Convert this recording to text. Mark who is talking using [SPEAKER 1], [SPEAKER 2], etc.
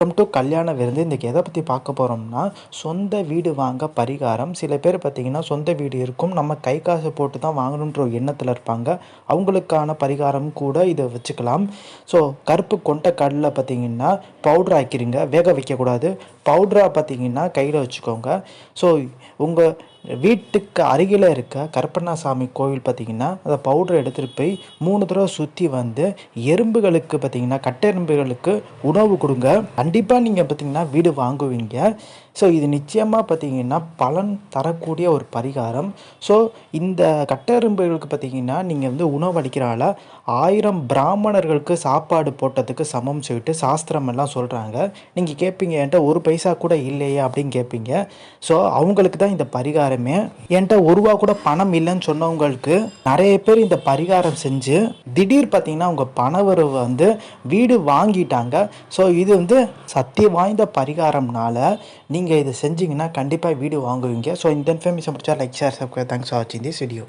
[SPEAKER 1] Welcome to கல்யாண விருந்து. இன்றைக்கி எதை பற்றி பார்க்க போகிறோம்னா, சொந்த வீடு வாங்க பரிகாரம். சில பேர் பார்த்திங்கன்னா சொந்த வீடு இருக்கும், நம்ம கை காசு போட்டு தான் வாங்கணுன்ற ஒரு எண்ணத்தில் இருப்பாங்க. அவங்களுக்கான பரிகாரம் கூட இதை வச்சுக்கலாம். ஸோ கருப்பு கொண்ட கடலை பார்த்திங்கன்னா பவுட்ரு ஆக்கிடுங்க, வேக வைக்கக்கூடாது. பவுட்ராக பார்த்திங்கன்னா கையில் வச்சுக்கோங்க. ஸோ உங்கள் வீட்டுக்கு அருகில் இருக்க கருப்பண்ணசாமி கோவில் பார்த்திங்கன்னா அந்த பவுடரை எடுத்துகிட்டு போய் 3 தடவை சுற்றி வந்து எறும்புகளுக்கு பார்த்திங்கன்னா கட்டெரும்புகளுக்கு உணவு கொடுங்க. கண்டிப்பாக நீங்கள் பார்த்திங்கன்னா வீடு வாங்குவீங்க. ஸோ இது நிச்சயமாக பார்த்திங்கன்னா பலன் தரக்கூடிய ஒரு பரிகாரம். ஸோ இந்த கட்டெரும்புகளுக்கு பார்த்திங்கன்னா நீங்கள் வந்து உணவு அளிக்கிறால 1000 பிராமணர்களுக்கு சாப்பாடு போட்டதுக்கு சமம் சொல்லிட்டு சாஸ்திரம் எல்லாம் சொல்கிறாங்க. நீங்கள் கேட்பீங்க, என்கிட்ட 1 பைசா கூட இல்லையா அப்படின்னு கேட்பீங்க. ஸோ அவங்களுக்கு தான் இந்த பரிகாரமே. என்கிட்ட 1 ரூபா கூட பணம் இல்லைன்னு சொன்னவங்களுக்கு நிறைய பேர் இந்த பரிகாரம் செஞ்சு திடீர் பார்த்திங்கன்னா உங்கள் பணவரவு வந்து வீடு வாங்கிட்டாங்க. ஸோ இது வந்து சக்தி வாய்ந்த பரிகாரம்னால நீங்கள் இதை செஞ்சிங்கன்னா கண்டிப்பாக வீடு வாங்குவீங்க. ஸோ இந்த இன்ஃபர்மேஷன் பிடிச்சா like, share, subscribe. Thanks for வாட்சிங் திஸ் வீடியோ.